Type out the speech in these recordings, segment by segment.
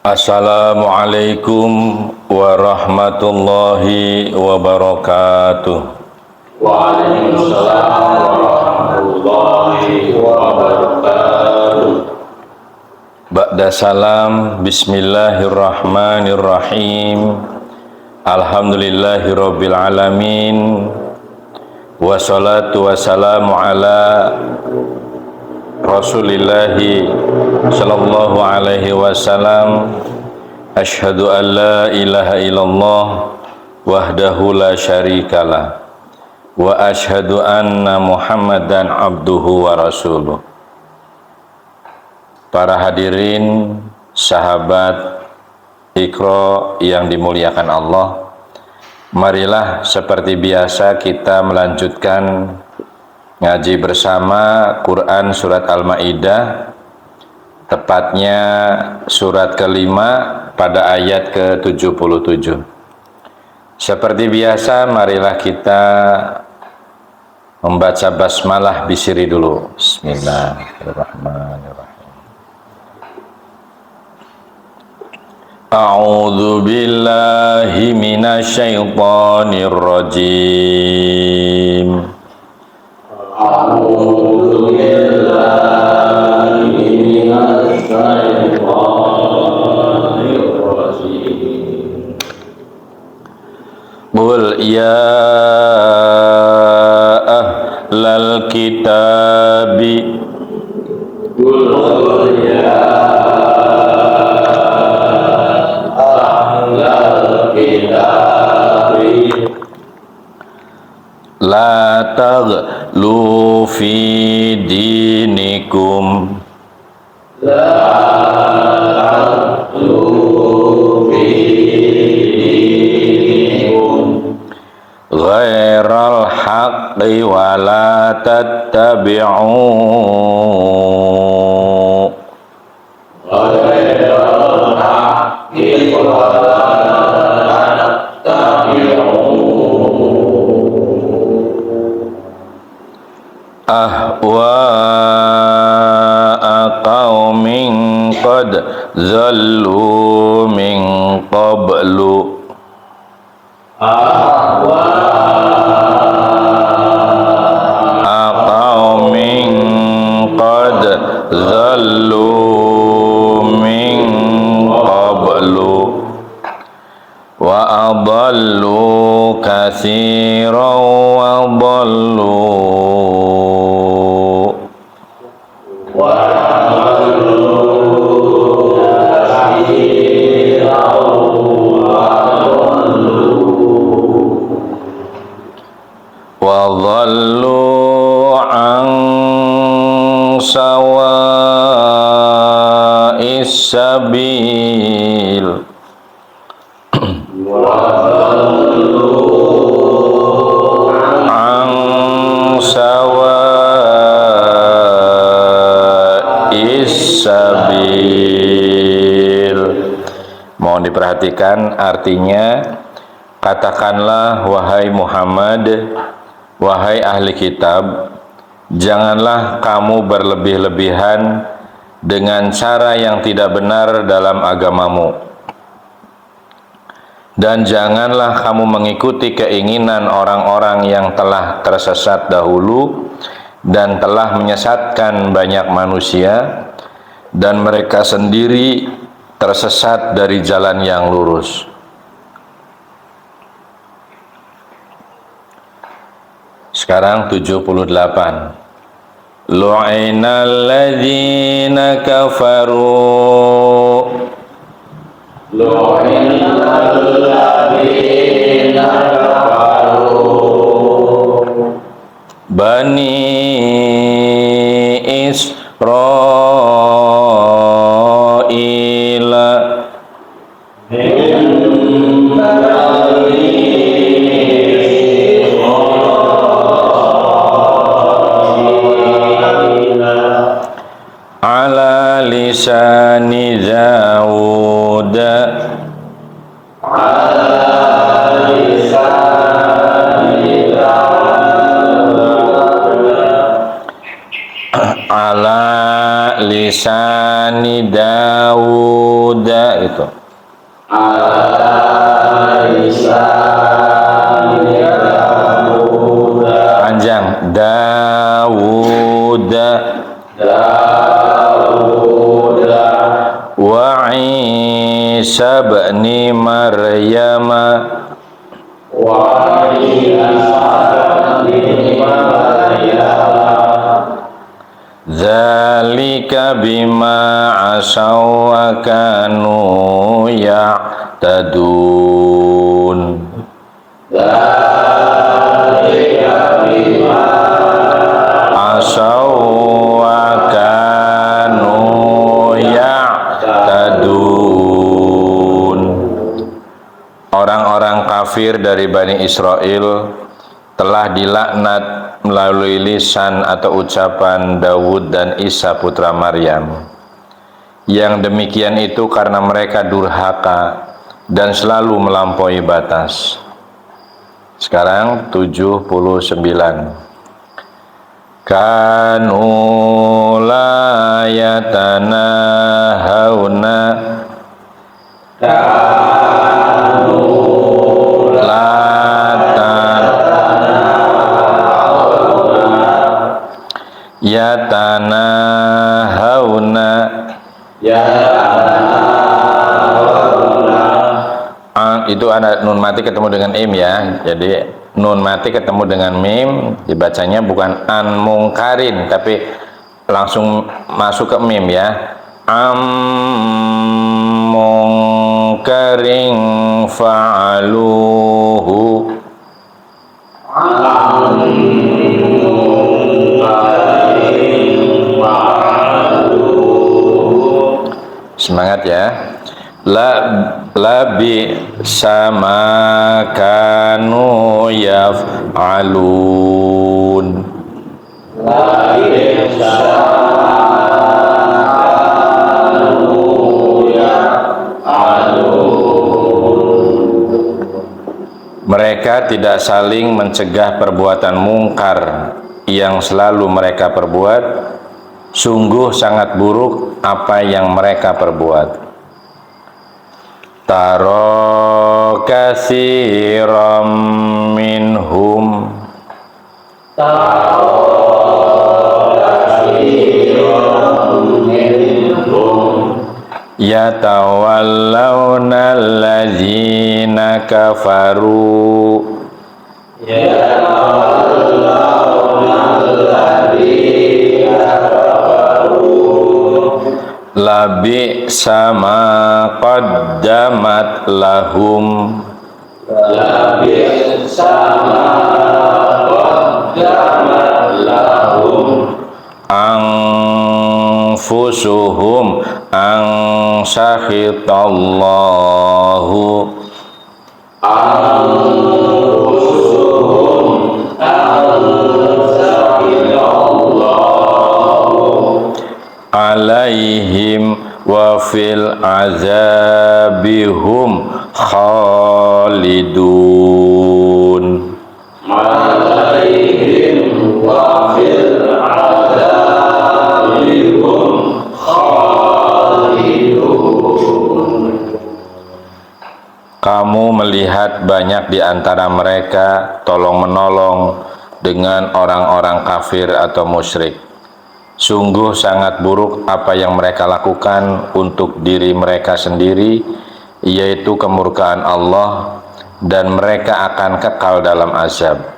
Assalamualaikum warahmatullahi wabarakatuh. Waalaikumsalam warahmatullahi wabarakatuh. Ba'da salam, bismillahirrahmanirrahim. Alhamdulillahirabbil alamin. Wassalatu wassalamu ala Rasulillahi sallallahu alaihi wasallam. Asyhadu an la ilaha illallah wahdahu la syarikalah wa asyhadu anna Muhammadan abduhu wa rasuluh. Para hadirin, sahabat Iqra yang dimuliakan Allah, marilah seperti biasa kita melanjutkan ngaji bersama Quran Surat Al-Ma'idah, tepatnya surat kelima pada ayat ke-77. Seperti biasa, marilah kita membaca basmalah bisiri dulu. Bismillahirrahmanirrahim. A'udzu billahi minasyaitonir rajim. A'udzu billahi minasy syaithanir rajim. Qul ya ahlal kitabi. Qul ya ahlal kitabi La taghlu fi dinikum. la taghlu fi dinikum Ghairal haqqi wa la tattabi'u ghairal haqqi wa la tattabi'u ahwa'a qaumin qad zallu min qablu qaumin qad zallu min qablu wa adallu katsiran wa adallu وَضَلُّوا عَنْ سَوَاءِ السَّبِيلِ عَنْ سَوَاءِ السَّبِيلِ. Mohon diperhatikan artinya. Katakanlah wahai Muhammad, wahai ahli kitab, janganlah kamu berlebih-lebihan dengan cara yang tidak benar dalam agamamu. Dan janganlah kamu mengikuti keinginan orang-orang yang telah tersesat dahulu dan telah menyesatkan banyak manusia, dan mereka sendiri tersesat dari jalan yang lurus. Sekarang 78. Lu'inal ladzina kafaru. Lu'inal ladzina kafaru Bani Israila ala lisani Daud lisani Daud itu. Panjang Daud wa Isa ibni Maryam dzalika bima asaw wa kanu ya'tadun. Asaw wa kanu ya'tadun. Orang-orang kafir dari Bani Israel telah dilaknat melalui lisan atau ucapan Daud dan Isa putra Maryam. Yang demikian itu karena mereka durhaka dan selalu melampaui batas. Sekarang 79. Kanu la yatanahawna yatanahawna itu ada nun mati ketemu dengan im ya. Jadi nun mati ketemu dengan mim dibacanya bukan an mungkarin tapi langsung masuk ke mim ya. Am mungkaring fa'aluhu. Semangat ya. Labi sama kanu yaf'alun. Mereka tidak saling mencegah perbuatan mungkar yang selalu mereka perbuat. Sungguh sangat buruk apa yang mereka perbuat. Taro kasiram minhum yatawallawna allazina kafaru labi sama qaddamat lahum anfusuhum an sakhitallahu alaihim wa fil azabihum khalidun. Alaihim wa fil azabihum khalidun. Kamu melihat banyak di antara mereka tolong-menolong dengan orang-orang kafir atau musyrik. Sungguh sangat buruk apa yang mereka lakukan untuk diri mereka sendiri, yaitu kemurkaan Allah, dan mereka akan kekal dalam azab.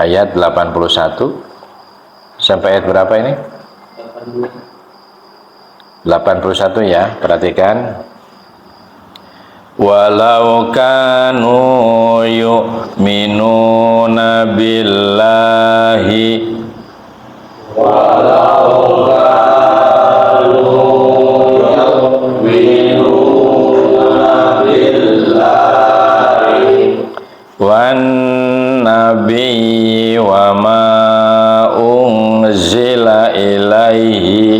Ayat 81 sampai ayat berapa ini? 81 ya, perhatikan. Walau kanu yu'minuna billahi wan nabi wa ma unzila ilaihi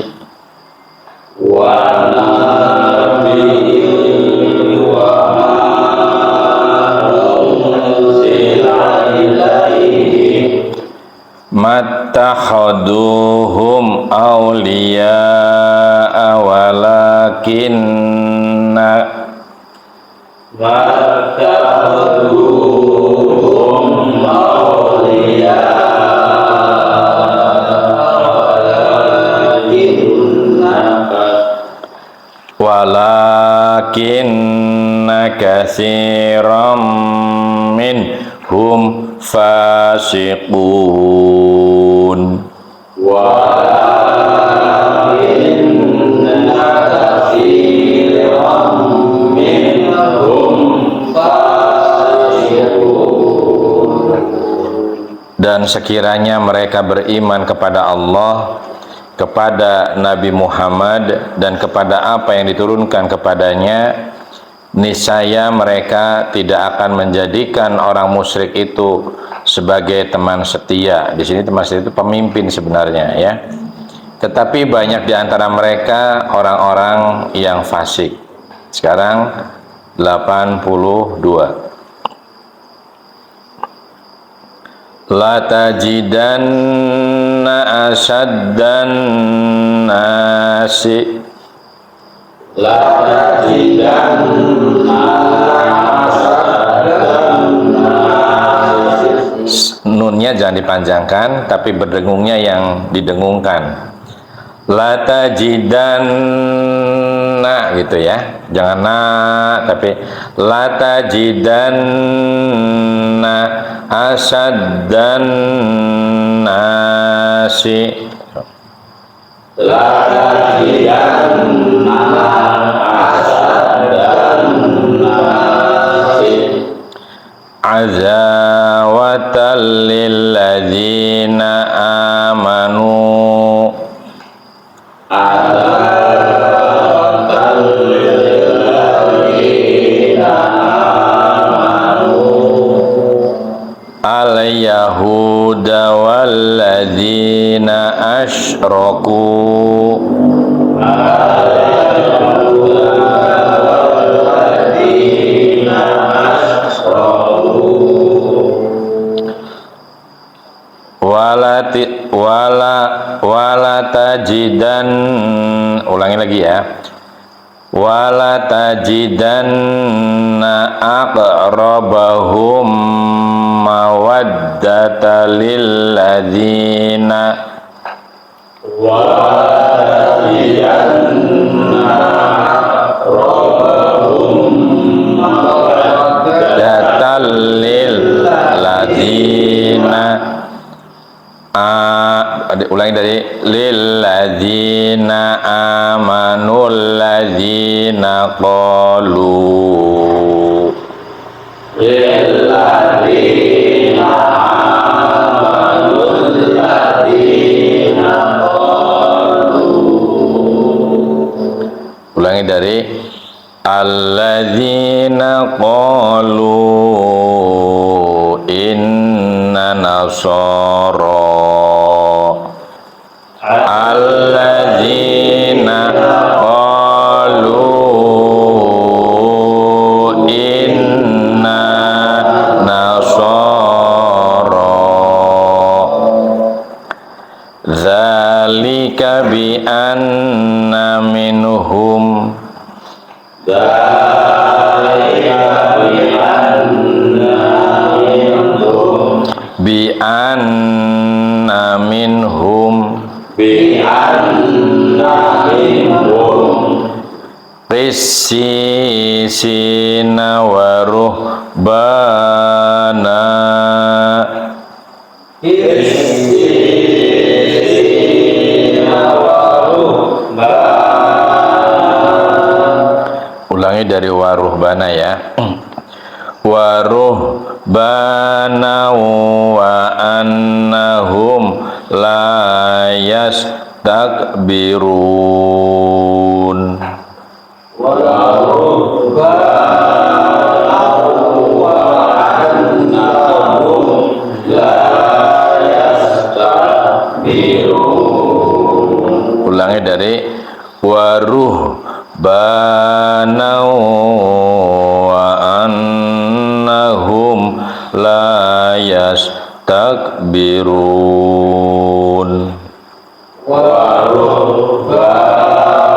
mattakhaduhum awliya واتخذوهم أولياء walakinna katsiran minhum fasiqun. Dan sekiranya mereka beriman kepada Allah, kepada Nabi Muhammad, dan kepada apa yang diturunkan kepadanya, niscaya mereka tidak akan menjadikan orang musyrik itu sebagai teman setia. Di sini teman setia itu pemimpin sebenarnya, ya. Tetapi banyak di antara mereka orang-orang yang fasik. Sekarang 82. La tajidanna asyaddan nasi nunnya jangan dipanjangkan, tapi berdengungnya yang didengungkan. La tajidanna gitu ya, jangan na, tapi la tajidanna asyaddan nasi azawatan lilladzina amanu al-yahuda walladzina asyraku wala tajidan, ulangi lagi ya, wala tajidanna aqrabahum mawaddata lilladzina mawaddata lilladzina ulangi dari lilladzina amanul ladzina qalu lilladzina amanul ladzina qalu. Ulangi dari alladzina qalu inna nasara alladzina qalu inna nasara dzalika bi anna minhum bi anna minhum qissisina wa ruhbana ulangi dari waruhbana ya, waruhbana wa annahum la yastakbirun. Ulangi dari waruhbana wa annahum la yastakbirun. Waruhbana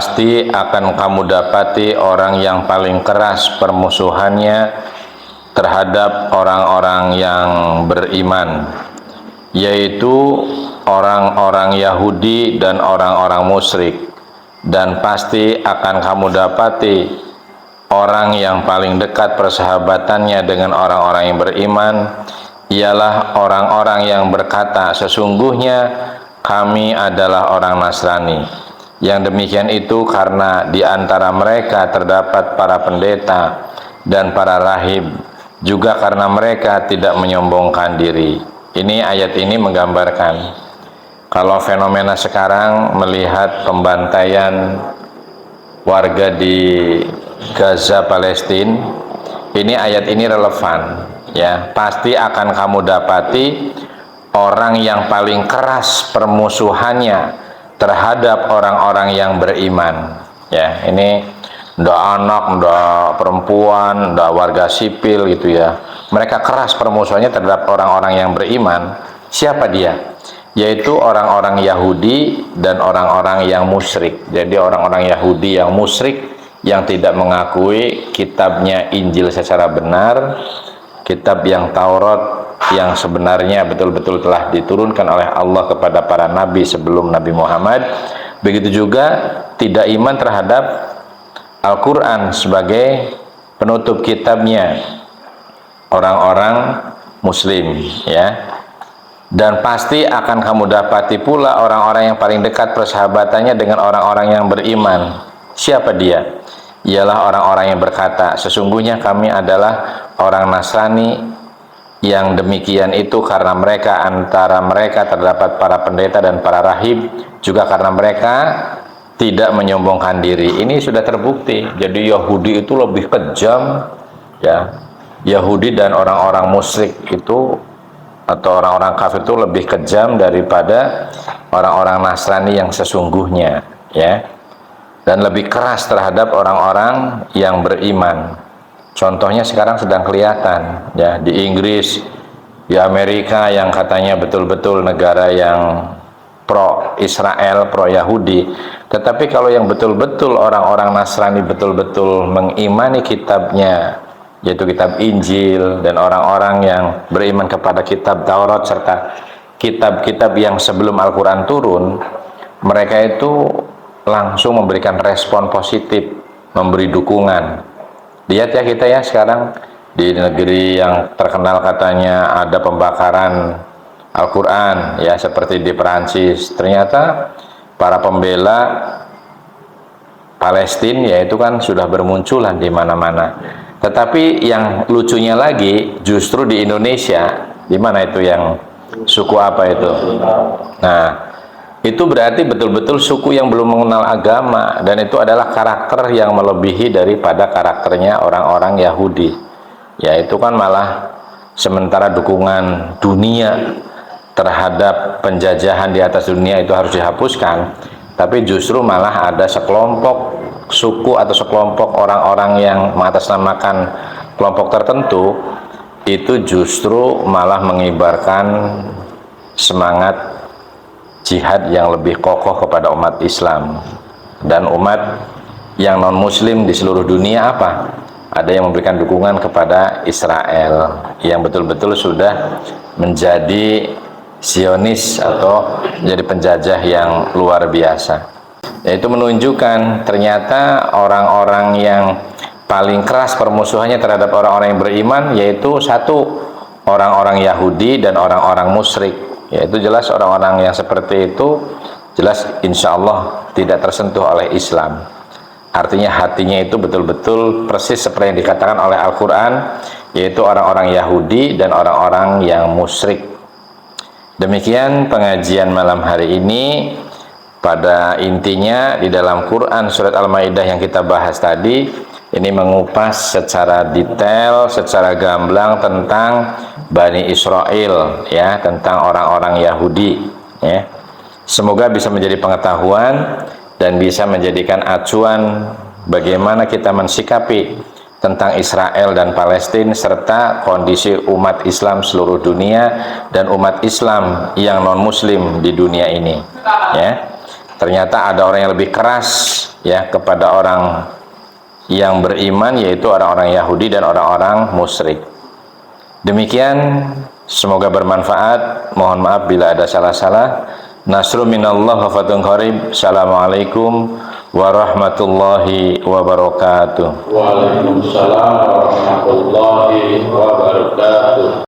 pasti akan kamu dapati orang yang paling keras permusuhannya terhadap orang-orang yang beriman, yaitu orang-orang Yahudi dan orang-orang musyrik. Dan pasti akan kamu dapati orang yang paling dekat persahabatannya dengan orang-orang yang beriman ialah orang-orang yang berkata, sesungguhnya kami adalah orang Nasrani. Yang demikian itu karena di antara mereka terdapat para pendeta dan para rahib, juga karena mereka tidak menyombongkan diri. Ini ayat ini menggambarkan kalau fenomena sekarang melihat pembantaian warga di Gaza, Palestina, ini ayat ini relevan, ya. Pasti akan kamu dapati orang yang paling keras permusuhannya terhadap orang-orang yang beriman, ya. Ini ndak anak, ndak perempuan, ndak warga sipil gitu ya. Mereka keras permusuhannya terhadap orang-orang yang beriman. Siapa dia? Yaitu orang-orang Yahudi dan orang-orang yang musyrik. Jadi orang-orang Yahudi yang musyrik, yang tidak mengakui kitabnya Injil secara benar, kitab yang Taurat yang sebenarnya betul-betul telah diturunkan oleh Allah kepada para nabi sebelum Nabi Muhammad. Begitu juga tidak iman terhadap Al-Quran sebagai penutup kitabnya orang-orang muslim, ya. Dan pasti akan kamu dapati pula orang-orang yang paling dekat persahabatannya dengan orang-orang yang beriman. Siapa dia? Ialah orang-orang yang berkata, sesungguhnya kami adalah orang Nasrani. Yang demikian itu karena mereka, antara mereka terdapat para pendeta dan para rahib, juga karena mereka tidak menyombongkan diri. Ini sudah terbukti. Jadi Yahudi itu lebih kejam, ya. Yahudi dan orang-orang musyrik itu atau orang-orang kafir itu lebih kejam daripada orang-orang Nasrani yang sesungguhnya, ya. Dan lebih keras terhadap orang-orang yang beriman. Contohnya sekarang sedang kelihatan, ya, di Inggris, di Amerika yang katanya betul-betul negara yang pro Israel, pro Yahudi. Tetapi kalau yang betul-betul orang-orang Nasrani betul-betul mengimani kitabnya, yaitu kitab Injil, dan orang-orang yang beriman kepada kitab Taurat serta kitab-kitab yang sebelum Al-Quran turun, mereka itu langsung memberikan respon positif, memberi dukungan. Lihat ya kita ya sekarang di negeri yang terkenal katanya ada pembakaran Al-Quran, ya, seperti di Perancis. Ternyata para pembela Palestina, ya, itu kan sudah bermunculan di mana-mana. Tetapi yang lucunya lagi justru di Indonesia, di mana itu yang suku apa itu? Nah, itu berarti betul-betul suku yang belum mengenal agama, dan itu adalah karakter yang melebihi daripada karakternya orang-orang Yahudi. Ya, itu kan malah sementara dukungan dunia terhadap penjajahan di atas dunia itu harus dihapuskan, tapi justru malah ada sekelompok suku atau sekelompok orang-orang yang mengatasnamakan kelompok tertentu itu justru malah mengibarkan semangat jihad yang lebih kokoh kepada umat Islam. Dan umat yang non-muslim di seluruh dunia apa? Ada yang memberikan dukungan kepada Israel yang betul-betul sudah menjadi Zionis atau menjadi penjajah yang luar biasa. Yaitu menunjukkan ternyata orang-orang yang paling keras permusuhannya terhadap orang-orang yang beriman yaitu satu, orang-orang Yahudi dan orang-orang musyrik. Yaitu jelas orang-orang yang seperti itu jelas insya Allah tidak tersentuh oleh Islam. Artinya hatinya itu betul-betul persis seperti yang dikatakan oleh Al-Quran, yaitu orang-orang Yahudi dan orang-orang yang musyrik. Demikian pengajian malam hari ini. Pada intinya di dalam Quran surat Al-Maidah yang kita bahas tadi, ini mengupas secara detail, secara gamblang tentang Bani Israel, ya, tentang orang-orang Yahudi, ya. Semoga bisa menjadi pengetahuan dan bisa menjadikan acuan bagaimana kita mensikapi tentang Israel dan Palestina serta kondisi umat Islam seluruh dunia dan umat Islam yang non-muslim di dunia ini, ya. ternyata ada orang yang lebih keras ya kepada orang yang beriman, yaitu orang-orang Yahudi dan orang-orang musyrik. Demikian, semoga bermanfaat. Mohon maaf bila ada salah-salah. Nasrun minallah wa fathun qarib. Assalamualaikum warahmatullahi wabarakatuh. Waalaikumsalam warahmatullahi wabarakatuh.